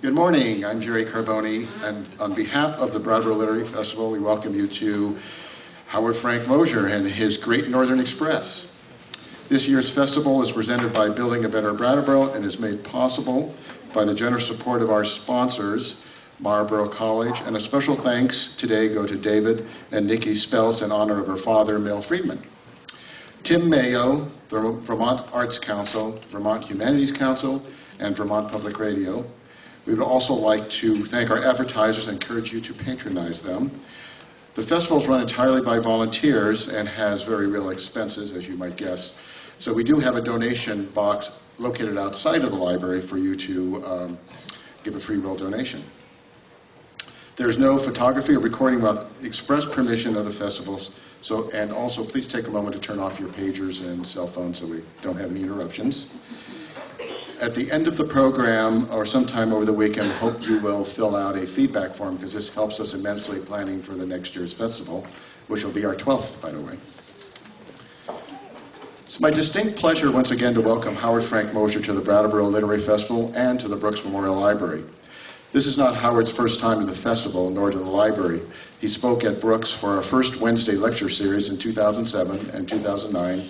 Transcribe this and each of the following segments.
Good morning, I'm Jerry Carboni, and on behalf of the Brattleboro Literary Festival, we welcome you to Howard Frank Mosher and his Great Northern Express. This year's festival is presented by Building a Better Brattleboro and is made possible by the generous support of our sponsors, Marlborough College, and a special thanks today go to David and Nikki Speltz in honor of her father, Mel Friedman. Tim Mayo, the Vermont Arts Council, Vermont Humanities Council, and Vermont Public Radio. We would also like to thank our advertisers and encourage you to patronize them. The festival is run entirely by volunteers and has very real expenses, as you might guess. So we do have a donation box located outside of the library for you to give a free will donation. There's no photography or recording without express permission of the festivals. And also please take a moment to turn off your pagers and cell phones so we don't have any interruptions. At the end of the program, or sometime over the weekend, I hope you will fill out a feedback form because this helps us immensely planning for the next year's festival, which will be our 12th, by the way. It's my distinct pleasure once again to welcome Howard Frank Mosher to the Brattleboro Literary Festival and to the Brooks Memorial Library. This is not Howard's first time to the festival, nor to the library. He spoke at Brooks for our first Wednesday lecture series in 2007 and 2009,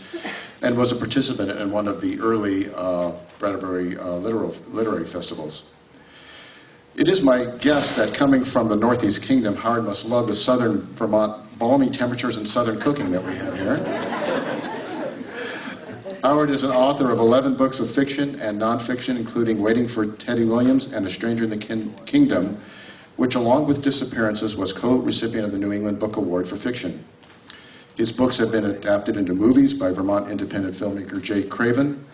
and was a participant in one of the early Brattleboro literary festivals. It is my guess that coming from the Northeast Kingdom, Howard must love the southern Vermont balmy temperatures and southern cooking that we have here. Howard is an author of 11 books of fiction and nonfiction, including Waiting for Teddy Williams and A Stranger in the Kingdom, which along with Disappearances was co-recipient of the New England Book Award for Fiction. His books have been adapted into movies by Vermont independent filmmaker Jake Craven,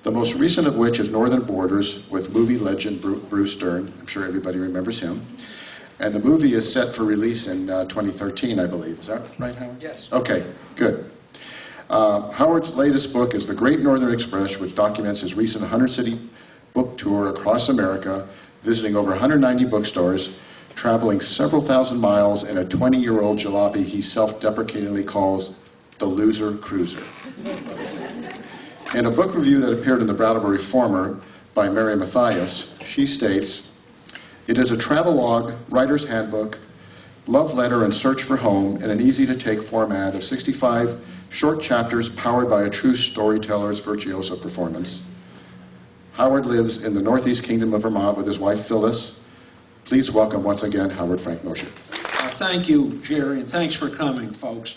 the most recent of which is Northern Borders with movie legend Bruce Dern. I'm sure everybody remembers him. And the movie is set for release in 2013, I believe. Is that right, Howard? Yes. Okay, good. Howard's latest book is The Great Northern Express, which documents his recent 100-city book tour across America, visiting over 190 bookstores, traveling several thousand miles in a 20-year-old jalopy he self-deprecatingly calls the Loser Cruiser. In a book review that appeared in the Brattleboro Reformer by Mary Mathias, she states, "It is a travelogue, writer's handbook, love letter, and search for home in an easy-to-take format of 65 short chapters powered by a true storyteller's virtuoso performance. Howard lives in the Northeast Kingdom of Vermont with his wife Phyllis. Please welcome once again Howard Frank Mosher." Thank you, Jerry, and thanks for coming, folks.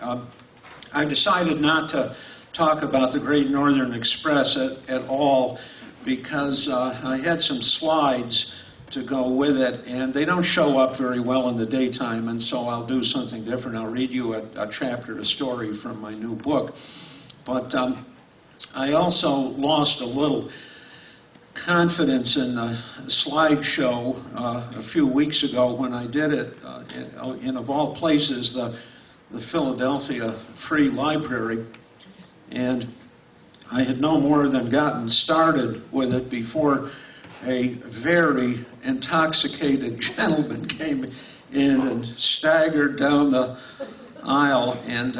I've decided not to talk about the Great Northern Express at all because I had some slides to go with it, and they don't show up very well in the daytime, and so I'll do something different. I'll read you a chapter, a story from my new book. But I also lost a little confidence in the slideshow a few weeks ago when I did it in, of all places, the Philadelphia Free Library. And I had no more than gotten started with it before a very intoxicated gentleman came in and staggered down the aisle, and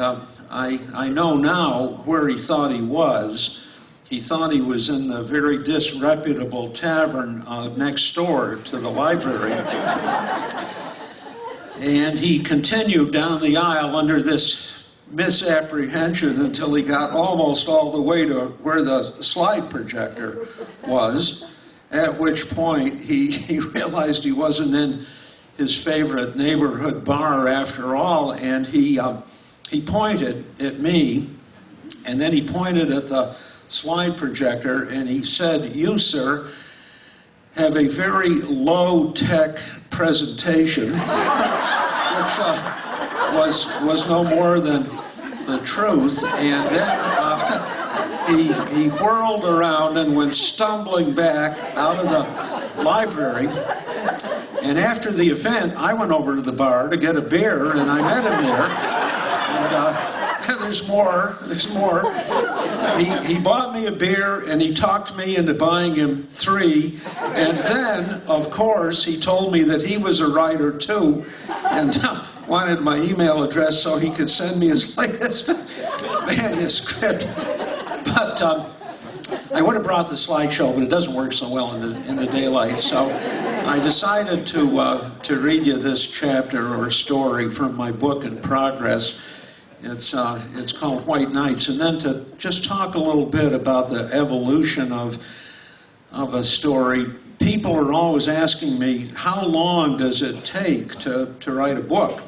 I know now where he thought he was. He thought he was in the very disreputable tavern next door to the library. And he continued down the aisle under this misapprehension until he got almost all the way to where the slide projector was, at which point he realized he wasn't in his favorite neighborhood bar after all, and he pointed at me, and then he pointed at the slide projector, and he said, "You, sir, have a very low-tech presentation," which was no more than the truth. And then he whirled around and went stumbling back out of the library. And after the event, I went over to the bar to get a beer, and I met him there. And there's more. He bought me a beer, and he talked me into buying him 3. And then, of course, he told me that he was a writer too, and wanted my email address so he could send me his latest manuscript. But I would have brought the slideshow, but it doesn't work so well in the daylight. So I decided to read you this chapter or story from my book in progress. It's called White Nights, and then to just talk a little bit about the evolution of a story. People are always asking me, how long does it take to write a book?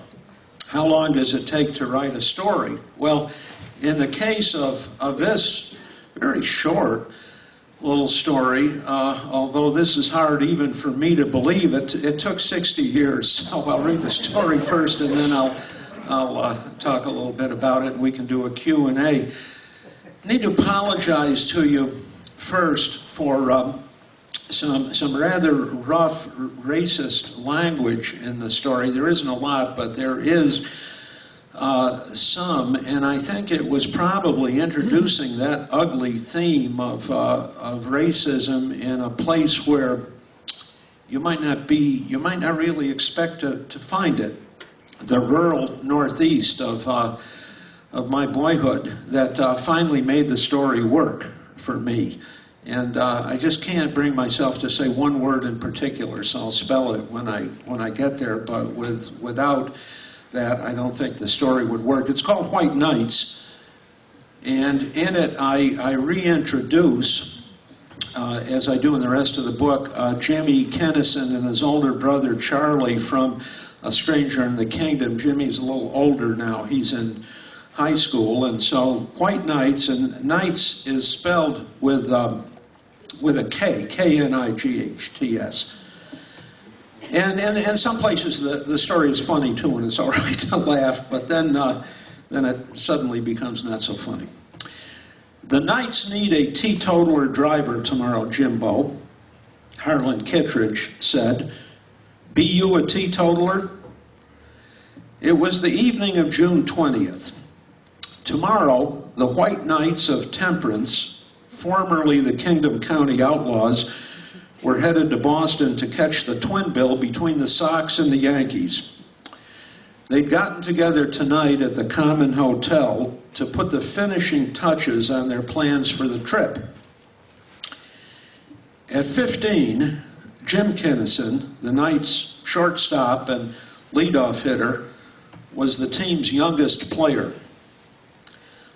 How long does it take to write a story? Well, in the case of this very short little story, although this is hard even for me to believe, it took 60 years. So I'll read the story first, and then I'll talk a little bit about it, and we can do a Q&A. I need to apologize to you first for some rather rough racist language in the story. There isn't a lot, but there is some, and I think it was probably introducing that ugly theme of racism in a place where you might not really expect to find it. The rural northeast of my boyhood that finally made the story work for me. And I just can't bring myself to say one word in particular, so I'll spell it when I get there. But without that, I don't think the story would work. It's called White Nights, and in it I reintroduce, as I do in the rest of the book, Jimmy Kennison and his older brother Charlie from A Stranger in the Kingdom. Jimmy's a little older now. He's in high school, and so White Nights, and Nights is spelled with a K, K-N-I-G-H-T-S. And in some places the story is funny too, and it's all right to laugh, but then it suddenly becomes not so funny. The Knights need a teetotaler driver tomorrow, Jimbo, Harlan Kittredge said. Be you a teetotaler? It was the evening of June 20th. Tomorrow, the White Knights of Temperance, formerly the Kingdom County Outlaws, were headed to Boston to catch the twin bill between the Sox and the Yankees. They'd gotten together tonight at the Common Hotel to put the finishing touches on their plans for the trip. At 15, Jim Kennison, the Knights' shortstop and leadoff hitter, was the team's youngest player.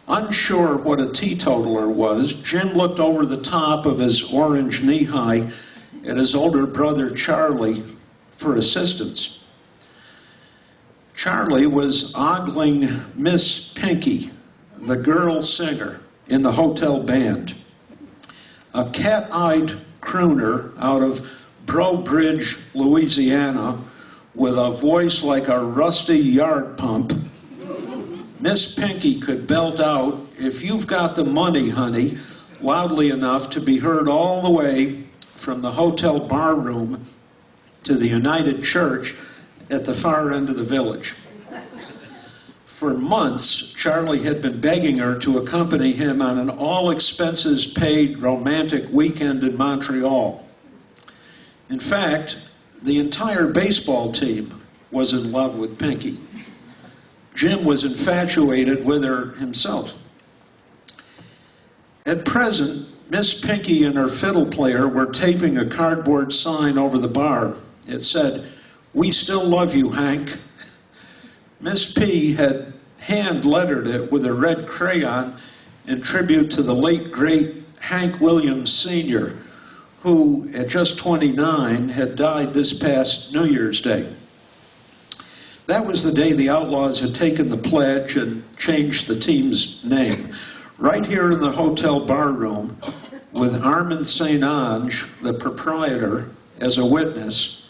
Unsure what a teetotaler was, Jim looked over the top of his orange knee-high at his older brother Charlie for assistance. Charlie was ogling Miss Pinky, the girl singer in the hotel band, a cat-eyed crooner out of Breaux Bridge, Louisiana, with a voice like a rusty yard pump. Miss Pinky could belt out, "If you've got the money, honey," loudly enough to be heard all the way from the hotel bar room to the United Church at the far end of the village. For months, Charlie had been begging her to accompany him on an all-expenses-paid romantic weekend in Montreal. In fact, the entire baseball team was in love with Pinky. Jim was infatuated with her himself. At present, Miss Pinky and her fiddle player were taping a cardboard sign over the bar. It said, "We still love you, Hank." Miss P had hand-lettered it with a red crayon in tribute to the late, great Hank Williams Sr., who, at just 29, had died this past New Year's Day. That was the day the Outlaws had taken the pledge and changed the team's name. Right here in the hotel bar room, with Armand St. Ange, the proprietor, as a witness,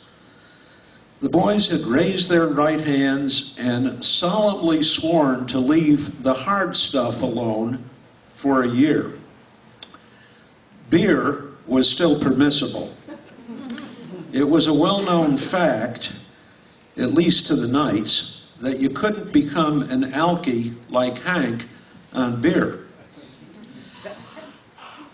the boys had raised their right hands and solemnly sworn to leave the hard stuff alone for a year. Beer was still permissible. It was a well-known fact, at least to the Knights, that you couldn't become an alkie like Hank on beer.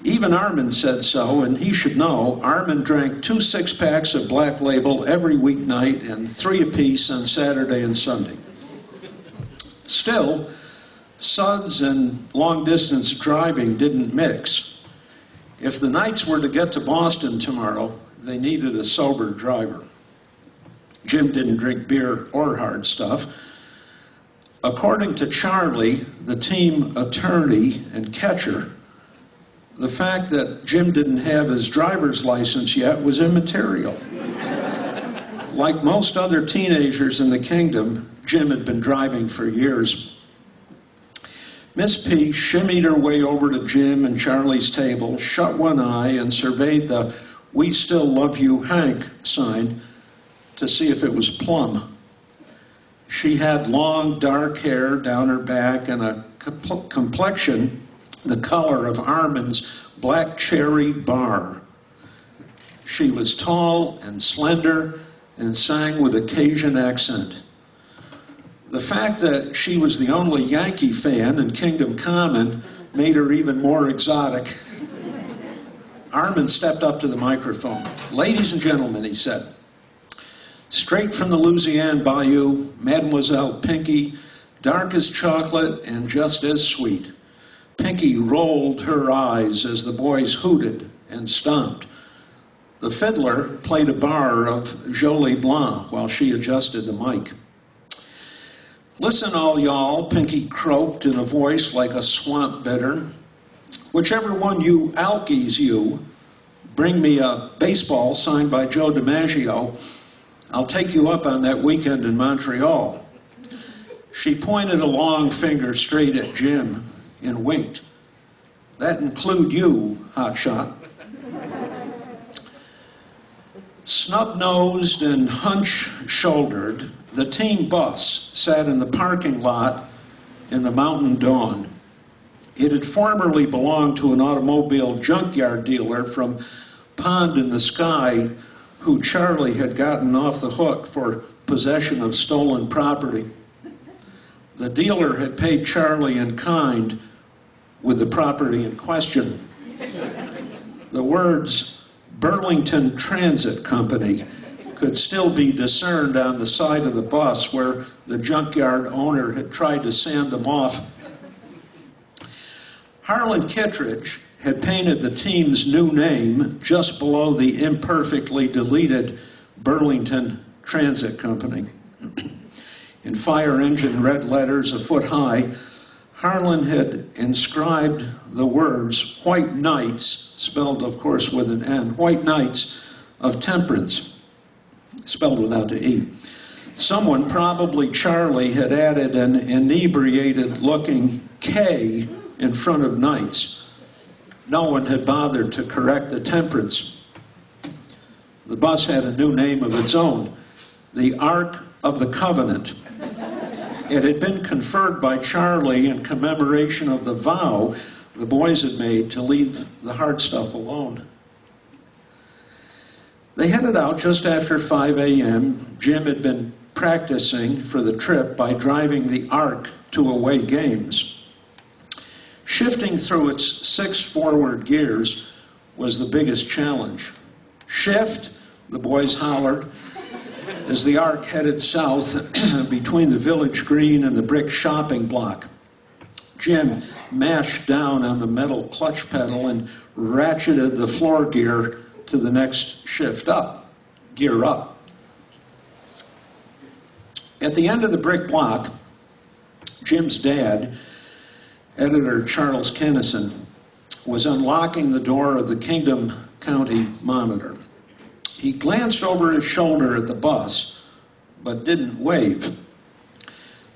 Even Armand said so, and he should know. Armand drank 2 six-packs of Black Label every weeknight and 3 apiece on Saturday and Sunday. Still, suds and long-distance driving didn't mix. If the Knights were to get to Boston tomorrow, they needed a sober driver. Jim didn't drink beer or hard stuff. According to Charlie, the team attorney and catcher, the fact that Jim didn't have his driver's license yet was immaterial. Like most other teenagers in the kingdom, Jim had been driving for years. Miss P shimmied her way over to Jim and Charlie's table, shut one eye, and surveyed the "We Still Love You, Hank" sign to see if it was plumb. She had long, dark hair down her back and a complexion the color of Armand's black cherry bar. She was tall and slender and sang with a Cajun accent. The fact that she was the only Yankee fan in Kingdom Common made her even more exotic. Armand stepped up to the microphone. "Ladies and gentlemen," he said, "straight from the Louisiana Bayou, Mademoiselle Pinky, dark as chocolate and just as sweet." Pinky rolled her eyes as the boys hooted and stomped. The fiddler played a bar of Jolie Blanc while she adjusted the mic. "Listen, all y'all," Pinky croaked in a voice like a swamp bidder. "Whichever one you alkies you, bring me a baseball signed by Joe DiMaggio. I'll take you up on that weekend in Montreal." She pointed a long finger straight at Jim and winked. "That include you, hotshot." Snub-nosed and hunch-shouldered, the team bus sat in the parking lot in the mountain dawn. It had formerly belonged to an automobile junkyard dealer from Pond in the Sky, who Charlie had gotten off the hook for possession of stolen property. The dealer had paid Charlie in kind with the property in question. The words "Burlington Transit Company" could still be discerned on the side of the bus where the junkyard owner had tried to sand them off. Harlan Kittredge had painted the team's new name just below the imperfectly deleted Burlington Transit Company. In fire engine red letters a foot high, Harlan had inscribed the words "White Knights," spelled of course with an N, "White Knights of Temperance," spelled without the E. Someone, probably Charlie, had added an inebriated-looking K in front of Knights. No one had bothered to correct the temperance. The bus had a new name of its own, the Ark of the Covenant. It had been conferred by Charlie in commemoration of the vow the boys had made to leave the hard stuff alone. They headed out just after 5 a.m. Jim had been practicing for the trip by driving the Ark to away games. Shifting through its 6 forward gears was the biggest challenge. "Shift," the boys hollered, as the Ark headed south between the village green and the brick shopping block. Jim mashed down on the metal clutch pedal and ratcheted the floor gear to the next shift up, gear up. At the end of the brick block, Jim's dad, editor Charles Kennison, was unlocking the door of the Kingdom County Monitor. He glanced over his shoulder at the bus, but didn't wave.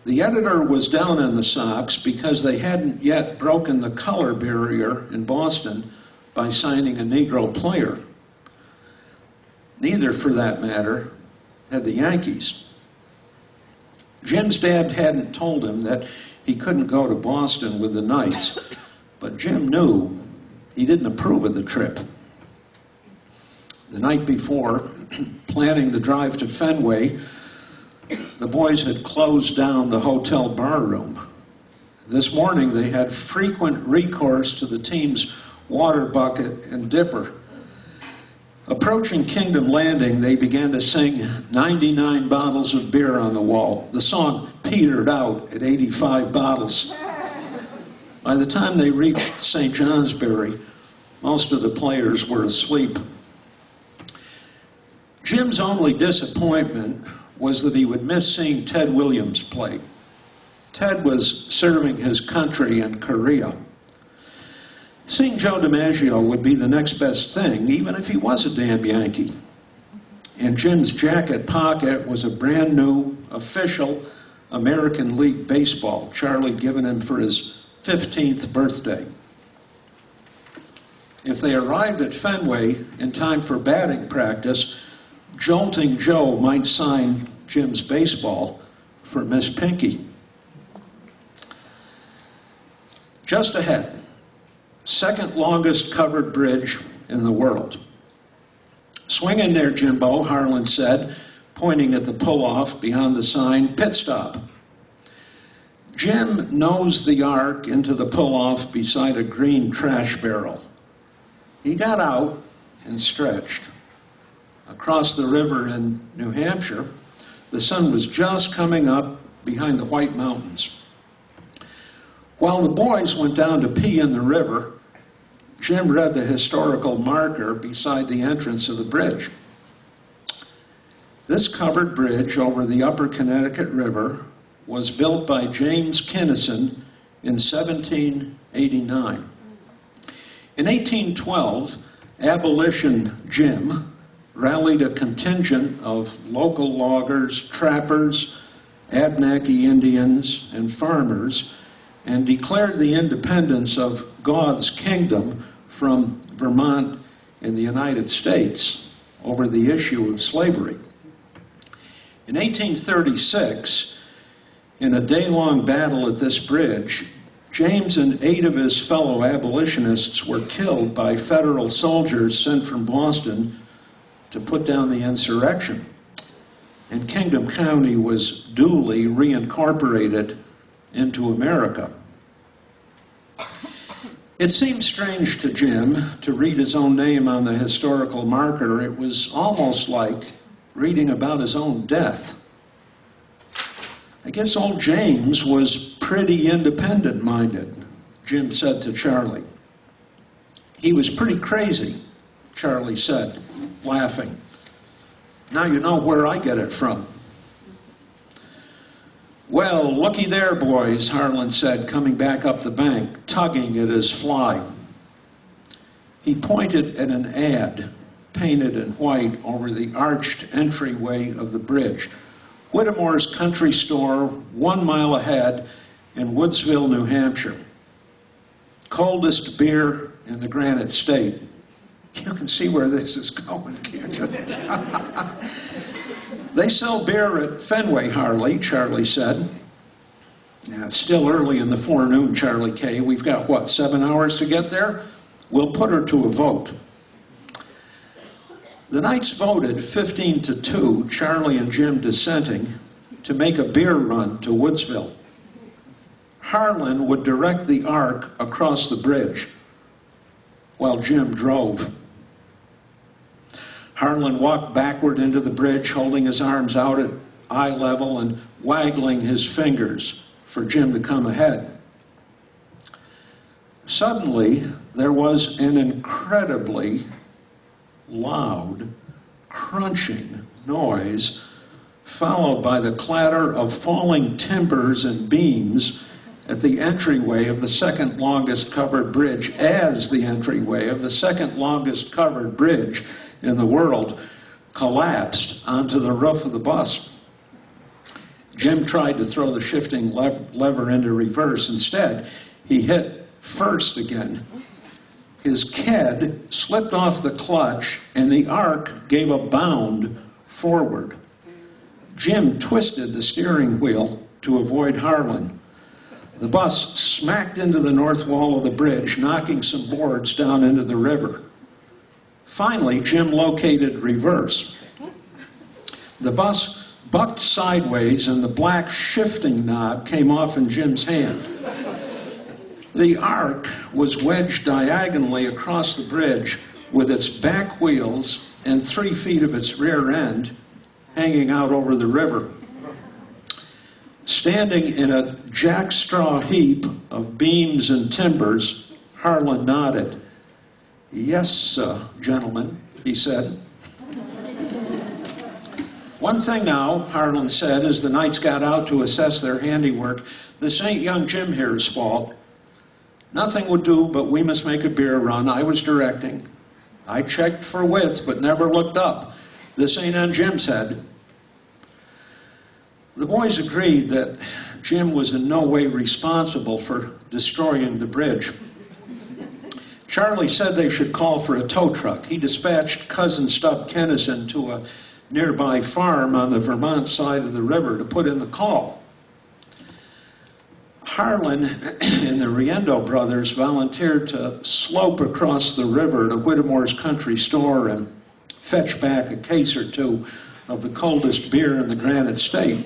The editor was down on the Sox because they hadn't yet broken the color barrier in Boston by signing a Negro player. Neither, for that matter, had the Yankees. Jim's dad hadn't told him that he couldn't go to Boston with the Knights, but Jim knew he didn't approve of the trip. The night before, planning the drive to Fenway, the boys had closed down the hotel barroom. This morning, they had frequent recourse to the team's water bucket and dipper. Approaching Kingdom Landing, they began to sing 99 bottles of beer on the wall. The song petered out at 85 bottles. By the time they reached St. Johnsbury, Most of the players were asleep. Jim's only disappointment was that he would miss seeing Ted Williams play. Ted was serving his country in Korea. Seeing Joe DiMaggio would be the next best thing, even if he was a damn Yankee. In Jim's jacket pocket was a brand new official American League baseball Charlie had given him for his 15th birthday. If they arrived at Fenway in time for batting practice, Jolting Joe might sign Jim's baseball for Miss Pinky. Just ahead, second longest covered bridge in the world. Swing in there, Jimbo, Harlan said, pointing at the pull-off beyond the sign, pit stop. Jim nosed the arc into the pull-off beside a green trash barrel. He got out and stretched. Across the river in New Hampshire, the sun was just coming up behind the White Mountains. While the boys went down to pee in the river, Jim read the historical marker beside the entrance of the bridge. This covered bridge over the upper Connecticut River was built by James Kinnison in 1789. In 1812, Abolition Jim rallied a contingent of local loggers, trappers, Abnaki Indians, and farmers and declared the independence of God's kingdom from Vermont in the United States over the issue of slavery. In 1836, in a day-long battle at this bridge, James and 8 of his fellow abolitionists were killed by federal soldiers sent from Boston to put down the insurrection. And Kingdom County was duly reincorporated into America. It seemed strange to Jim to read his own name on the historical marker. It was almost like reading about his own death. I guess old James was pretty independent-minded, Jim said to Charlie. He was pretty crazy, Charlie said, laughing. Now you know where I get it from. Well, looky there, boys, Harlan said, coming back up the bank, tugging at his fly. He pointed at an ad, painted in white, over the arched entryway of the bridge. Whittemore's Country Store, 1 mile ahead in Woodsville, New Hampshire. Coldest beer in the Granite State. You can see where this is going, can't you? They sell beer at Fenway, Harley, Charlie said. Yeah, it's still early in the forenoon, Charlie K. We've got, what, 7 hours to get there? We'll put her to a vote. The Knights voted 15-2, Charlie and Jim dissenting, to make a beer run to Woodsville. Harlan would direct the arc across the bridge while Jim drove. Harlan walked backward into the bridge, holding his arms out at eye level and waggling his fingers for Jim to come ahead. Suddenly, there was an incredibly loud, crunching noise, followed by the clatter of falling timbers and beams at the entryway of the second longest covered bridge, as the entryway of the second longest covered bridge in the world collapsed onto the roof of the bus. Jim tried to throw the shifting lever into reverse. Instead, he hit first again. His KED slipped off the clutch, and the arc gave a bound forward. Jim twisted the steering wheel to avoid Harlan. The bus smacked into the north wall of the bridge, knocking some boards down into the river. Finally, Jim located reverse. The bus bucked sideways, and the black shifting knob came off in Jim's hand. The arc was wedged diagonally across the bridge with its back wheels and 3 feet of its rear end hanging out over the river. Standing in a jackstraw heap of beams and timbers, Harlan nodded. "Yes, gentlemen," he said. "One thing now," Harlan said as the knights got out to assess their handiwork, "this ain't young Jim here's fault. Nothing would do but we must make a beer run. I was directing. I checked for width but never looked up. This ain't on Jim's head." The boys agreed that Jim was in no way responsible for destroying the bridge. Charlie said they should call for a tow truck. He dispatched Cousin Stub Kennison to a nearby farm on the Vermont side of the river to put in the call. Harlan and the Riendo brothers volunteered to slope across the river to Whittemore's country store and fetch back a case or two of the coldest beer in the Granite State.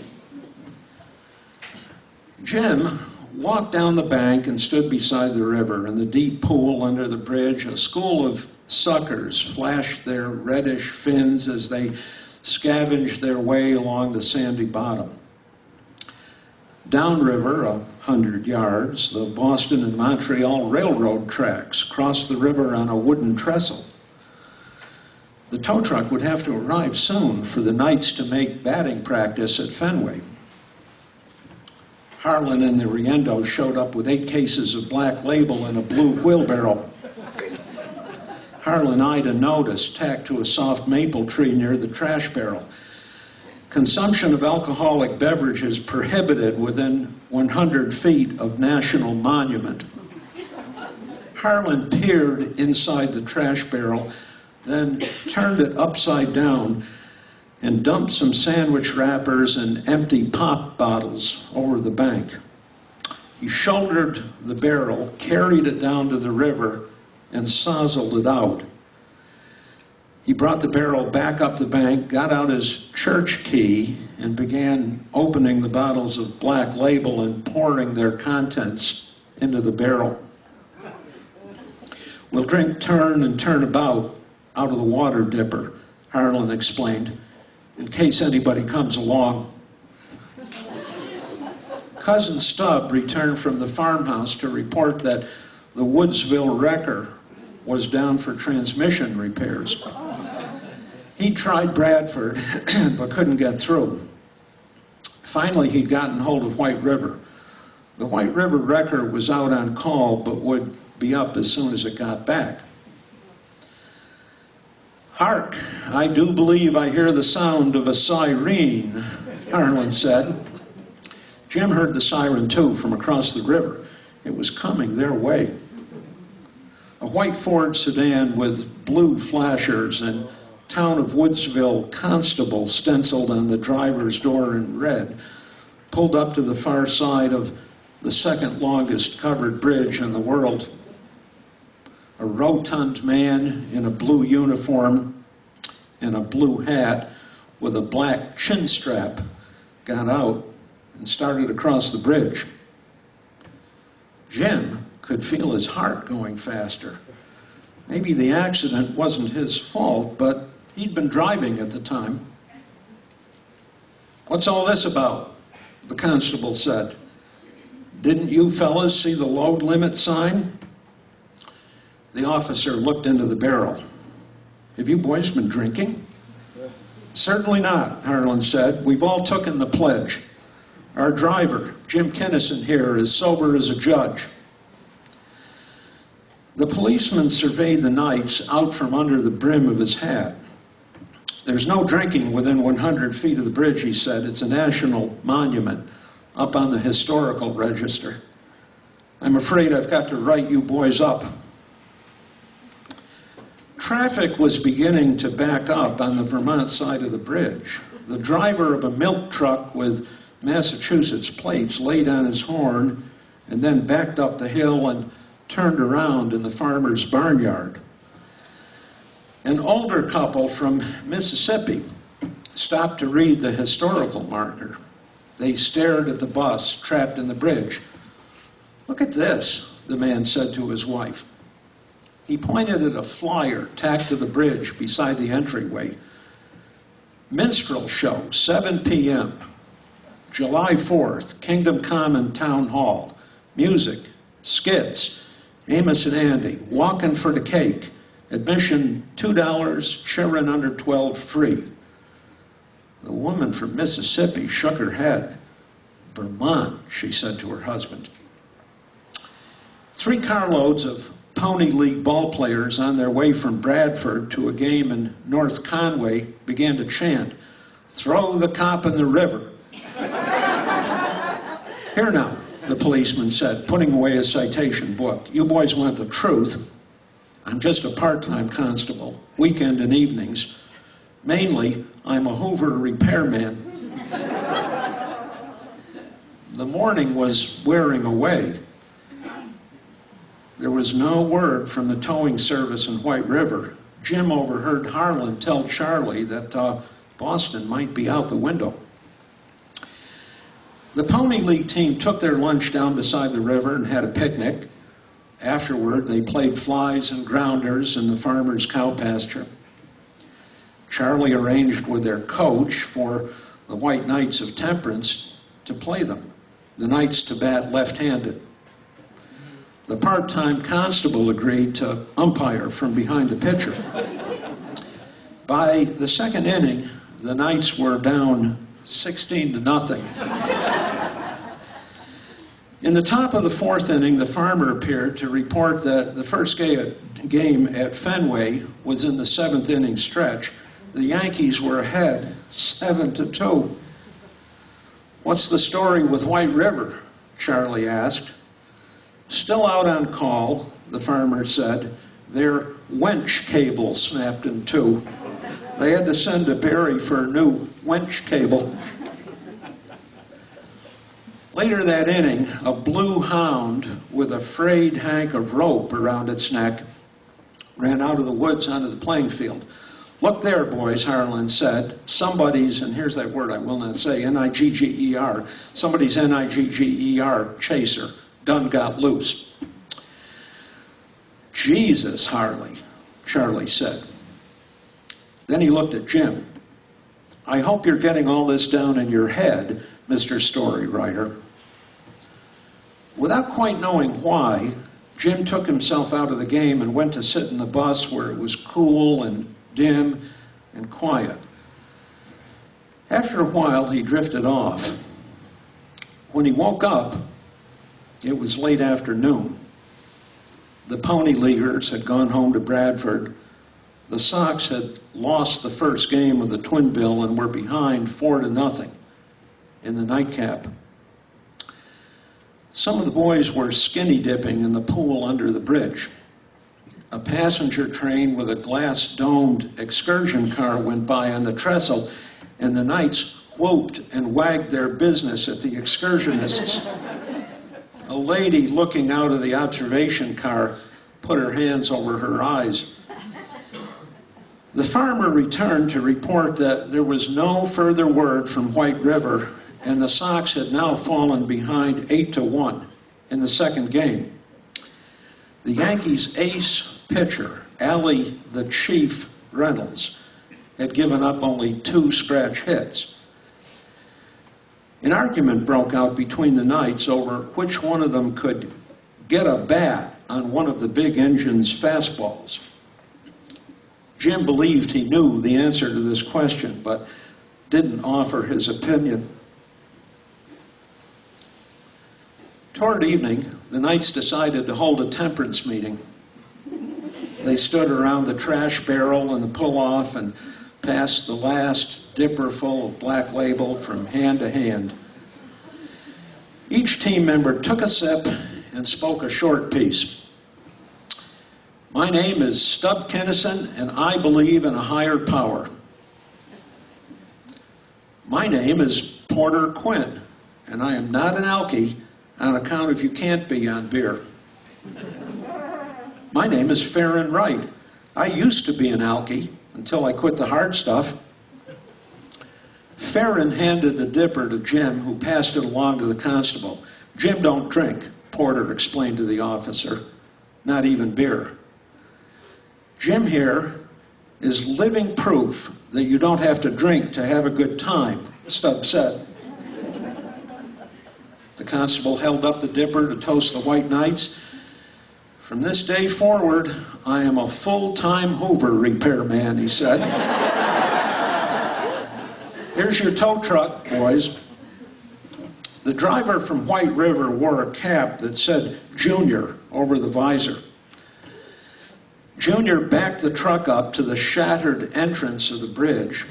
Jim walked down the bank and stood beside the river. In the deep pool under the bridge, a school of suckers flashed their reddish fins as they scavenged their way along the sandy bottom. Downriver, 100 yards, the Boston and Montreal railroad tracks crossed the river on a wooden trestle. The tow truck would have to arrive soon for the Knights to make batting practice at Fenway. Harlan and the Riendos showed up with 8 cases of Black Label and a blue wheelbarrow. Harlan eyed a notice tacked to a soft maple tree near the trash barrel. Consumption of alcoholic beverages prohibited within 100 feet of national monument. Harlan peered inside the trash barrel, then turned it upside down and dumped some sandwich wrappers and empty pop bottles over the bank. He shouldered the barrel, carried it down to the river, and sozzled it out. He brought the barrel back up the bank, got out his church key, and began opening the bottles of Black Label and pouring their contents into the barrel. "We'll drink turn and turn about out of the water dipper," Harlan explained, "in case anybody comes along." Cousin Stub returned from the farmhouse to report that the Woodsville wrecker was down for transmission repairs. He tried Bradford, but couldn't get through. Finally, he'd gotten hold of White River. The White River wrecker was out on call, but would be up as soon as it got back. "Hark, I do believe I hear the sound of a siren," Harlan said. Jim heard the siren too from across the river. It was coming their way. A white Ford sedan with blue flashers and Town of Woodsville Constable stenciled on the driver's door in red pulled up to the far side of the second longest covered bridge in the world. A rotund man in a blue uniform and a blue hat with a black chin strap got out and started across the bridge. Jim could feel his heart going faster. Maybe the accident wasn't his fault, but he'd been driving at the time. "What's all this about?" the constable said. "Didn't you fellas see the load limit sign?" The officer looked into the barrel. "Have you boys been drinking?" "Certainly not," Harlan said. "We've all taken the pledge. Our driver, Jim Kennison here, is sober as a judge." The policeman surveyed the Knights out from under the brim of his hat. "There's no drinking within 100 feet of the bridge," he said. "It's a national monument up on the historical register. I'm afraid I've got to write you boys up." Traffic was beginning to back up on the Vermont side of the bridge. The driver of a milk truck with Massachusetts plates laid on his horn and then backed up the hill and turned around in the farmer's barnyard. An older couple from Mississippi stopped to read the historical marker. They stared at the bus trapped in the bridge. "Look at this," the man said to his wife. He pointed at a flyer tacked to the bridge beside the entryway. "Minstrel show, 7 p.m. July 4th, Kingdom Common Town Hall. Music, skits, Amos and Andy, walking for the cake, Admission $2, children under 12 free. The woman from Mississippi shook her head. Vermont, she said to her husband. 3 carloads of Pony League ball players on their way from Bradford to a game in North Conway began to chant, "Throw the cop in the river." "Here now," the policeman said, putting away his citation book. "You boys want the truth. I'm just a part-time constable, weekend and evenings. Mainly, I'm a Hoover repairman." The morning was wearing away. There was no word from the towing service in White River. Jim overheard Harlan tell Charlie that Boston might be out the window. The Pony League team took their lunch down beside the river and had a picnic. Afterward, they played flies and grounders in the farmer's cow pasture. Charlie arranged with their coach for the White Knights of Temperance to play them. The Knights to bat left-handed. The part-time constable agreed to umpire from behind the pitcher. By the second inning, the Knights were down 16-0. In the top of the 4th inning, the farmer appeared to report that the first game at Fenway was in the 7th inning stretch. The Yankees were ahead 7-2. "What's the story with White River?" Charlie asked. "Still out on call," the farmer said. "Their winch cable snapped in 2. They had to send to Barry for a new winch cable." Later that inning, a blue hound with a frayed hank of rope around its neck ran out of the woods onto the playing field. "Look there, boys," Harlan said. "Somebody's," and here's that word I will not say, N-I-G-G-E-R, somebody's N-I-G-G-E-R chaser done got loose. "Jesus, Harley," Charlie said. Then he looked at Jim. "I hope you're getting all this down in your head, Mr. Story Writer." Without quite knowing why, Jim took himself out of the game and went to sit in the bus where it was cool and dim and quiet. After a while, he drifted off. When he woke up, it was late afternoon. The Pony Leaguers had gone home to Bradford. The Sox had lost the first game of the Twin Bill and were behind 4-0 in the nightcap. Some of the boys were skinny dipping in the pool under the bridge. A passenger train with a glass-domed excursion car went by on the trestle, and the Knights whooped and wagged their business at the excursionists. A lady looking out of the observation car put her hands over her eyes. The farmer returned to report that there was no further word from White River, and the Sox had now fallen behind 8-1 in the second game. The Yankees' ace pitcher, Allie the Chief Reynolds, had given up only 2 scratch hits. An argument broke out between the Knights over which one of them could get a bat on one of the big engine's fastballs. Jim believed he knew the answer to this question, but didn't offer his opinion. Toward evening, the Knights decided to hold a temperance meeting. They stood around the trash barrel and the pull-off and passed the last dipper full of Black Label from hand to hand. Each team member took a sip and spoke a short piece. "My name is Stub Kennison, and I believe in a higher power." "My name is Porter Quinn, and I am not an alkie on account of you can't be on beer." "My name is Farron Wright. I used to be an alkie until I quit the hard stuff." Farron handed the dipper to Jim, who passed it along to the constable. "Jim don't drink," Porter explained to the officer. "Not even beer." "Jim here is living proof that you don't have to drink to have a good time," Stubb said. The constable held up the dipper to toast the White Knights. "From this day forward, I am a full-time Hoover repairman," he said. "Here's your tow truck, boys." The driver from White River wore a cap that said Junior over the visor. Junior backed the truck up to the shattered entrance of the bridge.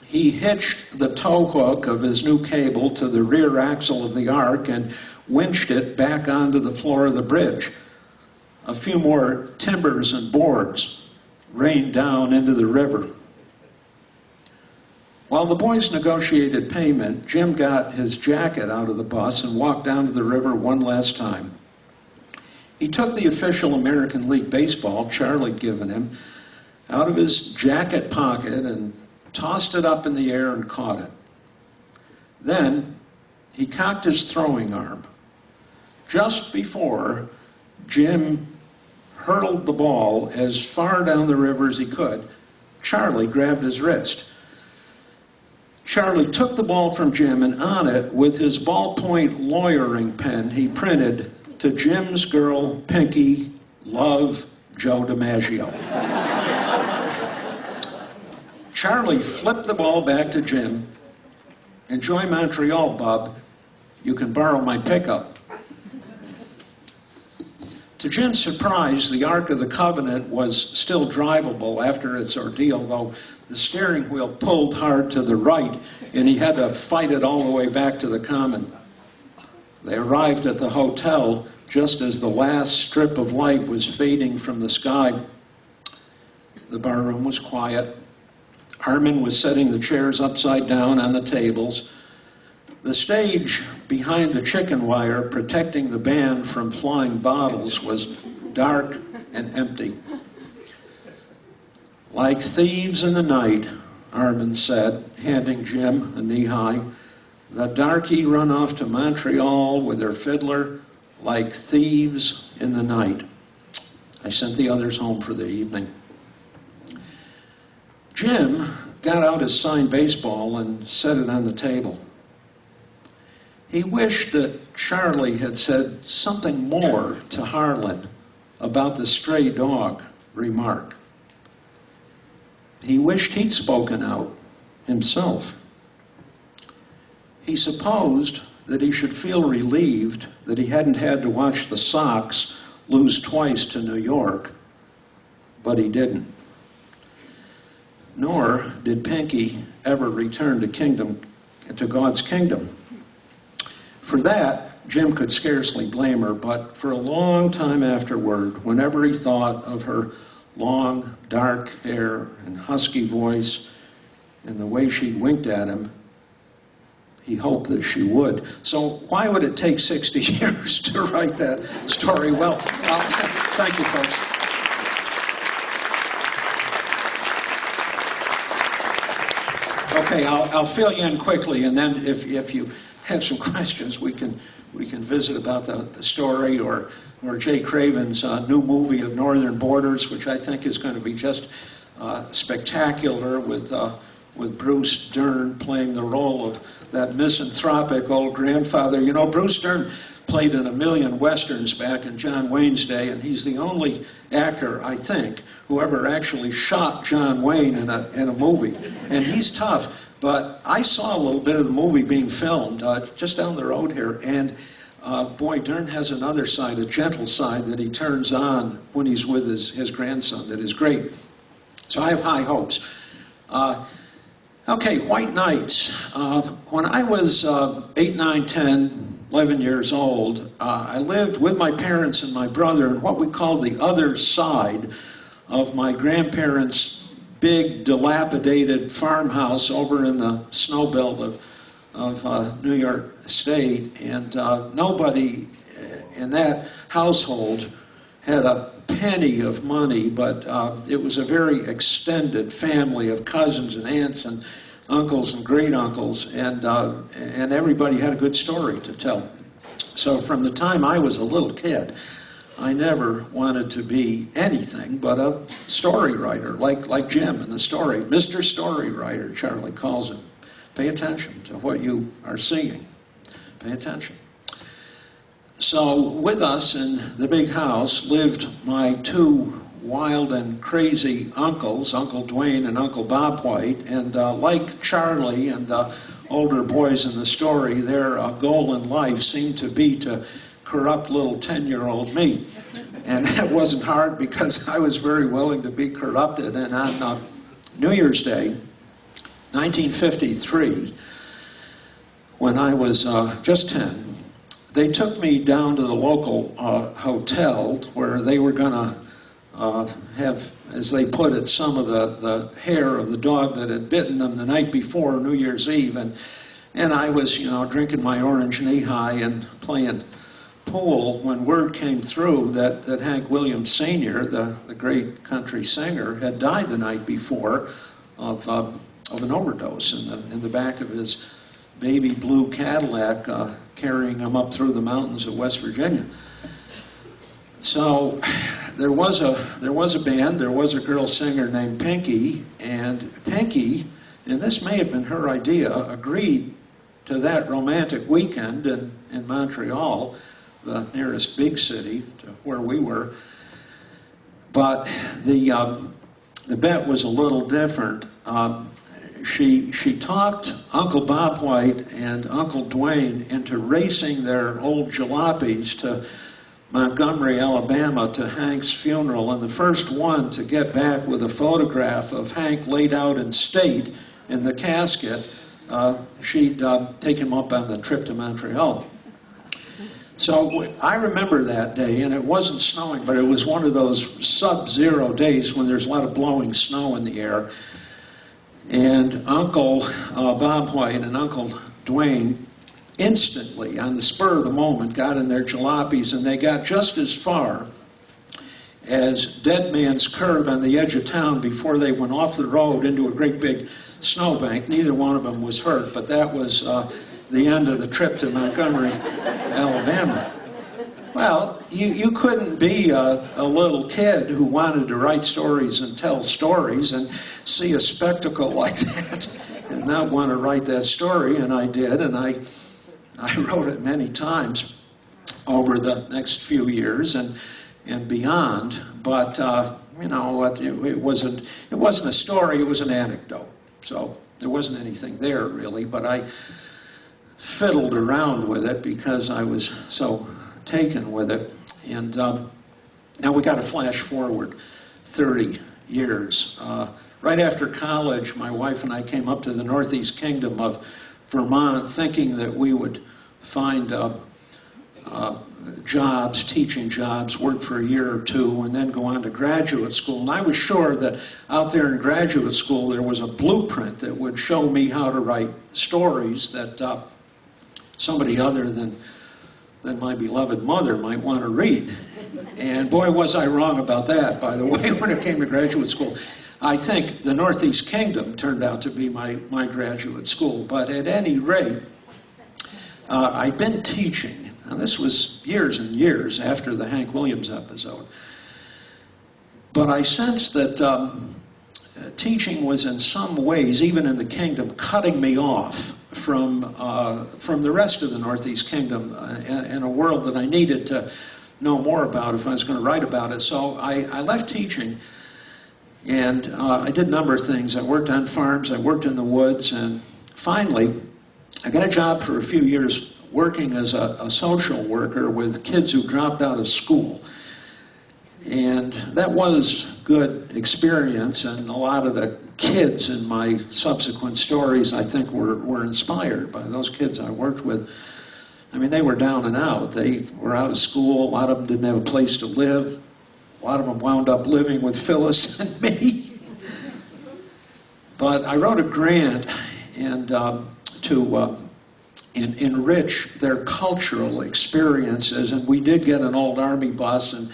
He hitched the tow hook of his new cable to the rear axle of the Ark and winched it back onto the floor of the bridge. A few more timbers and boards rained down into the river. While the boys negotiated payment, Jim got his jacket out of the bus and walked down to the river one last time. He took the official American League baseball Charlie had given him out of his jacket pocket and tossed it up in the air and caught it. Then he cocked his throwing arm. Just before Jim hurled the ball as far down the river as he could, Charlie grabbed his wrist. Charlie took the ball from Jim, and on it, with his ballpoint lawyering pen, he printed, "To Jim's girl, Pinky, love, Joe DiMaggio." Charlie flipped the ball back to Jim. "Enjoy Montreal, bub. You can borrow my pickup." To Jim's surprise, the Ark of the Covenant was still drivable after its ordeal, though the steering wheel pulled hard to the right, and he had to fight it all the way back to the common. They arrived at the hotel just as the last strip of light was fading from the sky. The barroom was quiet. Armin was setting the chairs upside down on the tables. The stage behind the chicken wire protecting the band from flying bottles was dark and empty. "Like thieves in the night," Armin said, handing Jim a knee-high. "The darky run off to Montreal with her fiddler like thieves in the night." I sent the others home for the evening. Jim got out his signed baseball and set it on the table. He wished that Charlie had said something more to Harlan about the stray dog remark. He wished he'd spoken out himself. He supposed that he should feel relieved that he hadn't had to watch the Sox lose twice to New York, but he didn't. Nor did Pinky ever return to God's kingdom. For that, Jim could scarcely blame her, but for a long time afterward, whenever he thought of her long, dark hair and husky voice and the way she winked at him, he hoped that she would. So why would it take 60 years to write that story? Well, thank you, folks. Okay, I'll fill you in quickly, and then if you have some questions, we can visit about the story or Jay Craven's new movie of Northern Borders, which I think is going to be just spectacular with Bruce Dern playing the role of that misanthropic old grandfather. You know, Bruce Dern played in 1,000,000 westerns back in John Wayne's day, and he's the only actor, I think, who ever actually shot John Wayne in a movie. And he's tough. But I saw a little bit of the movie being filmed just down the road here, and boy, Dern has another side, a gentle side that he turns on when he's with his grandson that is great. So I have high hopes. Okay, White Nights. When I was 8, 9, 10, 11 years old, I lived with my parents and my brother in what we called the other side of my grandparents' big, dilapidated farmhouse over in the snow belt of New York State. And nobody in that household had a penny of money, but it was a very extended family of cousins and aunts and uncles and great-uncles, and everybody had a good story to tell. So from the time I was a little kid, I never wanted to be anything but a story writer, like Jim in the story. Mr. Story Writer, Charlie calls him. Pay attention to what you are seeing. Pay attention. So with us in the big house lived my two wild and crazy uncles, Uncle Dwayne and Uncle Bob White, and like Charlie and the older boys in the story, their goal in life seemed to be to corrupt little 10-year-old me. And that wasn't hard because I was very willing to be corrupted. And on New Year's Day, 1953, when I was just 10, they took me down to the local hotel where they were going to have, as they put it, some of the hair of the dog that had bitten them the night before New Year's Eve. And I was, drinking my orange knee-high and playing pool when word came through that Hank Williams Sr., the great country singer, had died the night before of an overdose in the back of his baby blue Cadillac, carrying him up through the mountains of West Virginia. So there was a band, there was a girl singer named Pinky, and Pinky, and this may have been her idea, agreed to that romantic weekend in Montreal, the nearest big city to where we were. But the bet was a little different. She talked Uncle Bob White and Uncle Dwayne into racing their old jalopies to Montgomery, Alabama, to Hank's funeral, and the first one to get back with a photograph of Hank laid out in state in the casket, she'd take him up on the trip to Montreal. So I remember that day, and it wasn't snowing, but it was one of those sub-zero days when there's a lot of blowing snow in the air. And Uncle Bob White and Uncle Dwayne instantly, on the spur of the moment, got in their jalopies, and they got just as far as Dead Man's Curve on the edge of town before they went off the road into a great big snowbank. Neither one of them was hurt, but that was the end of the trip to Montgomery, Alabama. Well, you couldn't be a little kid who wanted to write stories and tell stories and see a spectacle like that and not want to write that story, and I did, and I wrote it many times over the next few years and beyond, but it wasn't a story, it was an anecdote. So there wasn't anything there really, but I fiddled around with it because I was so taken with it. And now we got to flash forward 30 years. Right after college, my wife and I came up to the Northeast Kingdom of Vermont thinking that we would find jobs, teaching jobs, work for a year or two, and then go on to graduate school. And I was sure that out there in graduate school there was a blueprint that would show me how to write stories that somebody other than my beloved mother might want to read. And boy, was I wrong about that, by the way, when it came to graduate school. I think the Northeast Kingdom turned out to be my graduate school. But at any rate, I'd been teaching, and this was years and years after the Hank Williams episode. But I sensed that teaching was in some ways, even in the kingdom, cutting me off from the rest of the Northeast Kingdom in a world that I needed to know more about if I was going to write about it. So I left teaching, and I did a number of things. I worked on farms, I worked in the woods, and finally I got a job for a few years working as a social worker with kids who dropped out of school. And that was good experience, and a lot of the kids in my subsequent stories, I think, were inspired by those kids I worked with. I mean, they were down and out. They were out of school. A lot of them didn't have a place to live. A lot of them wound up living with Phyllis and me. But I wrote a grant to enrich their cultural experiences, and we did get an old Army bus, and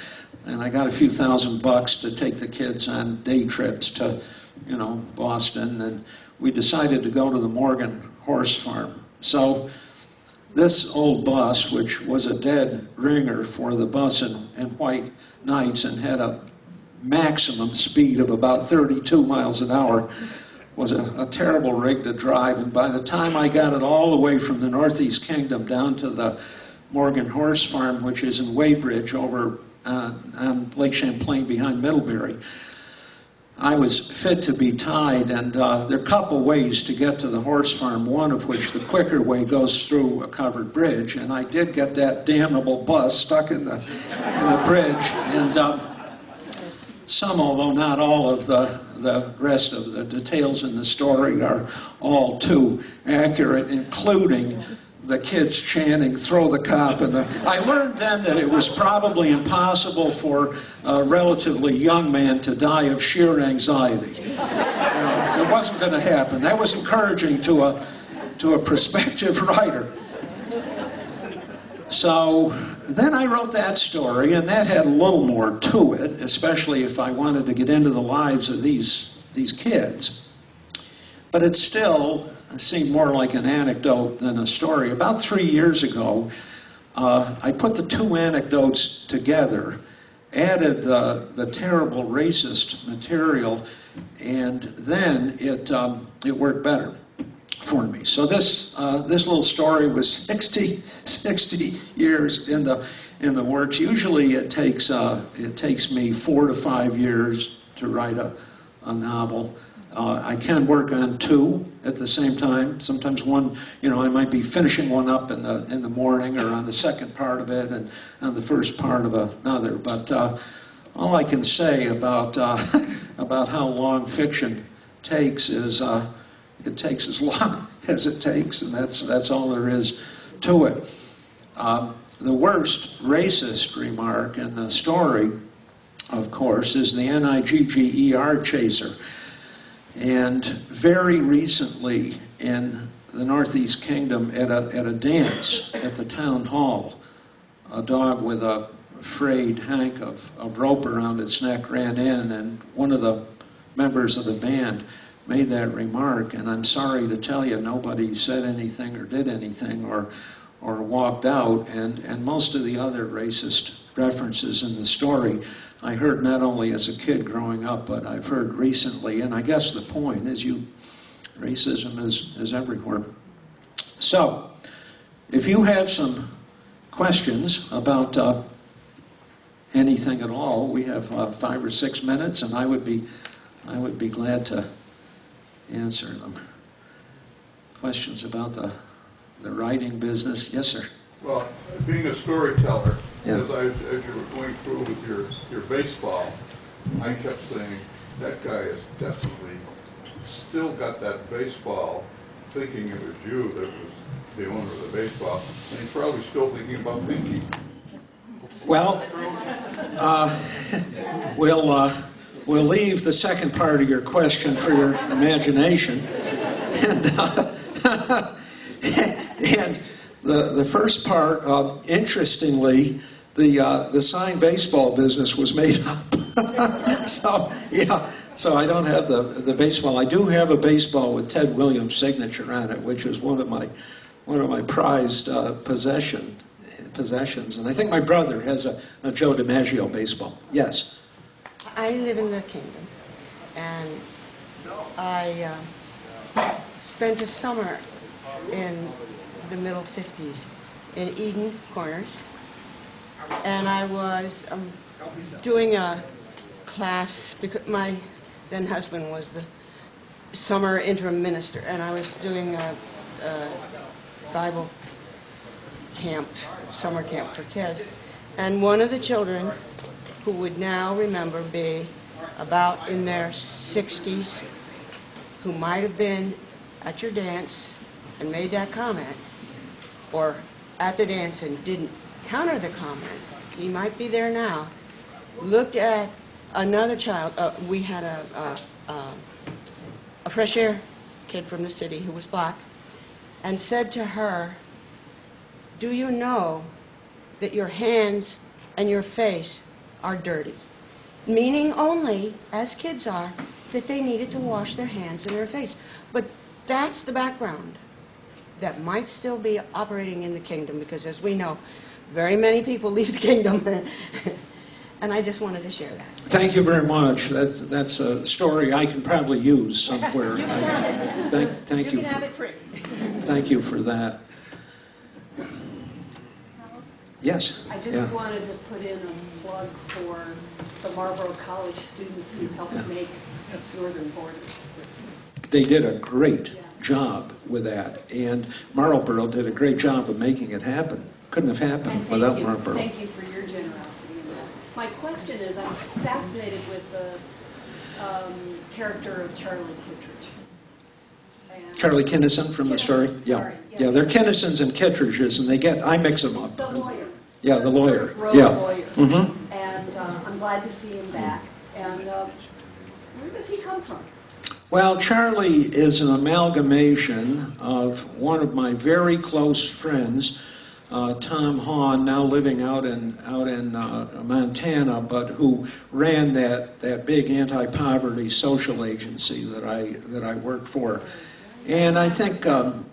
I got a few $1,000 to take the kids on day trips to, Boston, and we decided to go to the Morgan horse farm. So this old bus, which was a dead ringer for the bus and white nights and had a maximum speed of about 32 miles an hour, was a terrible rig to drive. And by the time I got it all the way from the Northeast Kingdom down to the Morgan Horse Farm, which is in Weybridge over on Lake Champlain behind Middlebury. I was fit to be tied, and there are a couple ways to get to the horse farm, one of which, the quicker way, goes through a covered bridge, and I did get that damnable bus stuck in the bridge, and some, although not all, of the rest of the details in the story are all too accurate, including the kids chanting, "Throw the cop," and I learned then that it was probably impossible for a relatively young man to die of sheer anxiety. It wasn't going to happen. That was encouraging to a prospective writer. So then I wrote that story, and that had a little more to it, especially if I wanted to get into the lives of these kids. But it still seemed more like an anecdote than a story. About 3 years ago, I put the two anecdotes together, added the terrible racist material, and then it worked better for me. So this little story was 60 years in the works. Usually it takes me 4 to 5 years to write a novel. I can work on two at the same time. Sometimes one, I might be finishing one up in the morning, or on the second part of it, and on the first part of another. But all I can say about how long fiction takes is it takes as long as it takes, and that's all there is to it. The worst racist remark in the story, of course, is the Nigger chaser. And very recently in the Northeast Kingdom, at a dance at the town hall, a dog with a frayed hank of rope around its neck ran in, and one of the members of the band made that remark, and I'm sorry to tell you, nobody said anything or did anything or walked out, and most of the other racist references in the story I heard not only as a kid growing up, but I've heard recently, and I guess the point is racism is everywhere. So, if you have some questions about anything at all, we have 5 or 6 minutes, and I would be glad to answer them. Questions about the writing business? Yes, sir. Well, being a storyteller, Yeah. as you were going through with your baseball, I kept saying, that guy is definitely still got that baseball, thinking it was you that was the owner of the baseball, and he's probably still thinking about Pinky. Well, we'll leave the second part of your question for your imagination, and the first part, interestingly, the signed baseball business was made up. So I don't have the baseball. I do have a baseball with Ted Williams' signature on it, which is one of my prized possessions. And I think my brother has a Joe DiMaggio baseball. Yes. I live in the kingdom, and I spent a summer in the middle 50s in Eden Corners, and I was doing a class because my then husband was the summer interim minister, and I was doing a Bible camp, summer camp for kids, and one of the children, who would now remember be about in their 60s, who might have been at your dance and made that comment, or at the dance and didn't counter the comment, he might be there now, looked at another child. We had a fresh air kid from the city who was black, and said to her, "Do you know that your hands and your face are dirty?" Meaning only, as kids are, that they needed to wash their hands and their face. But that's the background that might still be operating in the kingdom, because as we know, very many people leave the kingdom. And I just wanted to share that. Thank you very much. That's a story I can probably use somewhere. Thank you. You can have it free. Thank you for that. Yes. I just Yeah. wanted to put in a plug for the Marlboro College students who helped make Northern Borders. They did a great Yeah. job with that, and Marlboro did a great job of making it happen. Couldn't have happened And without Marlboro. thank you for your generosity in that. My question is, I'm fascinated with the character of Charlie Kittredge. And Charlie Kinnison from the story? Kinnison, Yeah. sorry, yeah. Yeah, they're Kinnisons and Kittredges, and I mix them up. The lawyer. Yeah, the lawyer. Sort of rogue Yeah. lawyer. Mm-hmm. And I'm glad to see him back. And where does he come from? Well, Charlie is an amalgamation of one of my very close friends, Tom Hahn, now living out in Montana, but who ran that big anti-poverty social agency that I worked for. And I think, real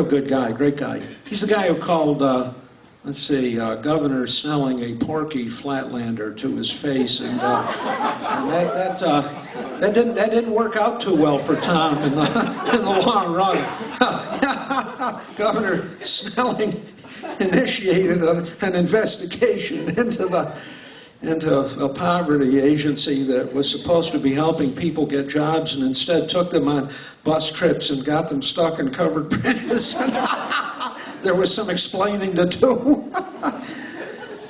good guy, great guy. He's the guy who called, Governor Snelling a porky flatlander to his face, and that didn't work out too well for Tom in the long run. Governor Snelling initiated an investigation into a poverty agency that was supposed to be helping people get jobs, and instead took them on bus trips and got them stuck in covered bridges. There was some explaining to do.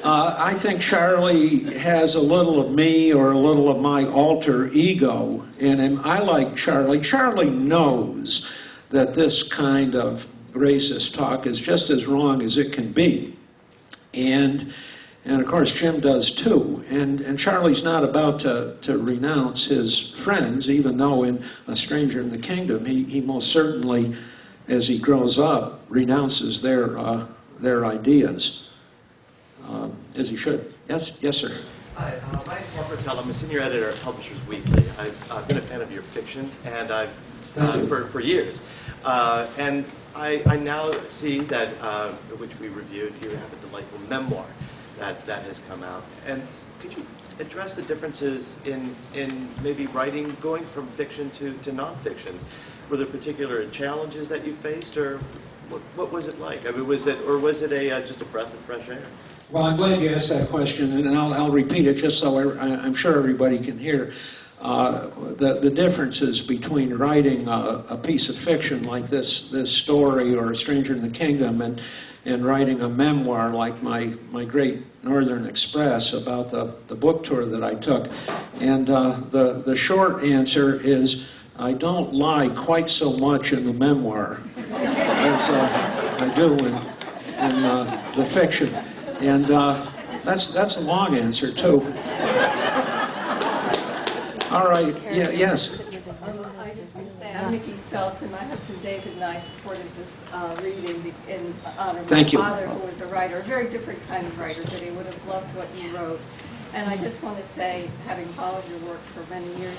I think Charlie has a little of me or a little of my alter ego in him. I like Charlie. Charlie knows that this kind of racist talk is just as wrong as it can be. And of course Jim does too. And Charlie's not about to renounce his friends, even though in A Stranger in the Kingdom he most certainly, as he grows up, renounces their ideas. As he should. Yes, sir. Hi, my name's Mark Rotella. I'm a senior editor at Publishers Weekly. I've been a fan of your fiction, and for years. And I now see that, which we reviewed, you have a delightful memoir that has come out. And could you address the differences in maybe writing, going from fiction to nonfiction? Were there particular challenges that you faced, or what was it like? I mean, was it just a breath of fresh air? Well, I'm glad you asked that question, and I'll repeat it just so I'm sure everybody can hear. The differences between writing a piece of fiction like this story or A Stranger in the Kingdom and writing a memoir like my Great Northern Express about the book tour that I took. And the short answer is I don't lie quite so much in the memoir as I do in the fiction. And that's a long answer, too. All right. Yeah, yes. I just want to say, I'm Nikki Speltz, and my husband David and I supported this reading in honor of Thank you. my father, who was a writer, a very different kind of writer, but he would have loved what you wrote. And I just want to say, having followed your work for many years,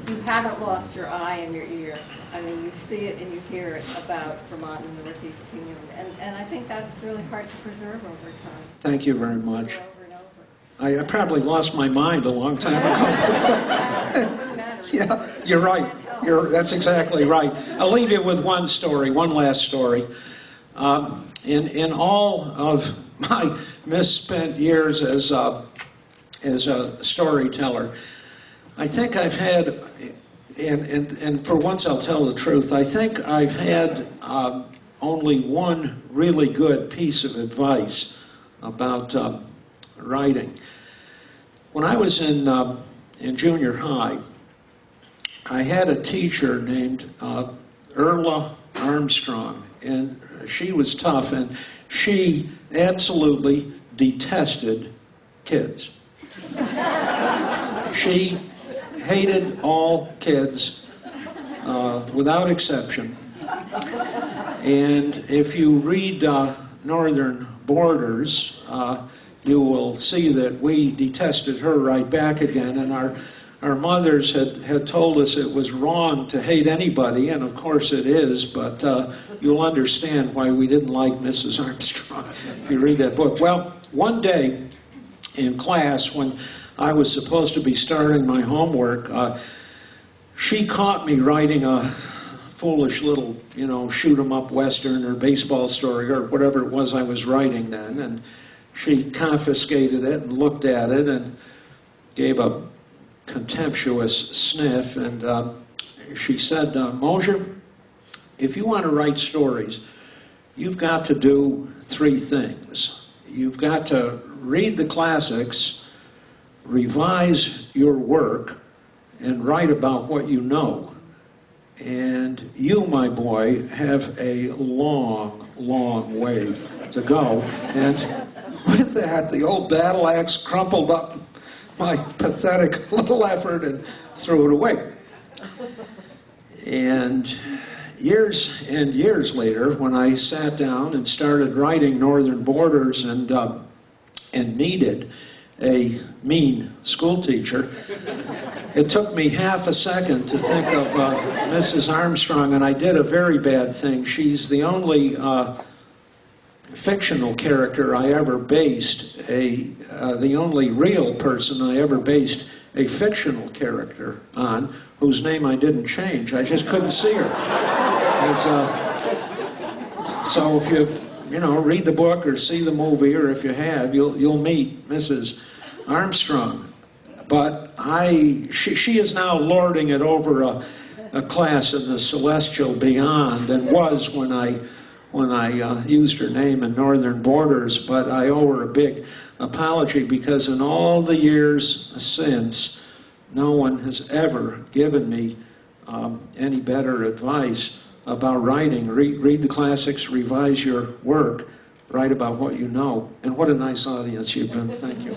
you haven't lost your eye and your ear. I mean, you see it and you hear it about Vermont and the Northeast Union. And I think that's really hard to preserve over time. Thank you very much. Over and over. I probably lost my mind a long time ago. Yeah, you're right. That's exactly right. I'll leave you with one last story. In all of my misspent years as a storyteller, I think I've had, and for once I'll tell the truth, I think I've had only one really good piece of advice about writing. When I was in junior high, I had a teacher named Erla Armstrong, and she was tough, and she absolutely detested kids. She hated all kids without exception. And if you read Northern Borders, you will see that we detested her right back again, and our mothers had told us it was wrong to hate anybody, and of course it is, but you'll understand why we didn't like Mrs. Armstrong if you read that book. Well, one day in class, when I was supposed to be starting my homework, she caught me writing a foolish little, shoot 'em up Western or baseball story or whatever it was I was writing then. And she confiscated it and looked at it and gave a contemptuous sniff. And she said, Mosher, if you want to write stories, you've got to do 3 things. You've got to read the classics, revise your work, and write about what you know. And you, my boy, have a long, long way to go. And with that, the old battle axe crumpled up my pathetic little effort and threw it away. And years later, when I sat down and started writing Northern Borders and needed a mean school teacher, it took me half a second to think of Mrs. Armstrong, and I did a very bad thing. She's the only fictional character I ever based, the only real person I ever based a fictional character on, whose name I didn't change. I just couldn't see her. So if you read the book or see the movie, or if you have, you'll meet Mrs. Armstrong. But she is now lording it over a class in the celestial beyond, and was when I used her name in Northern Borders. But I owe her a big apology, because in all the years since, no one has ever given me any better advice about writing. Read the classics, revise your work, write about what you know. And what a nice audience you've been. Thank you.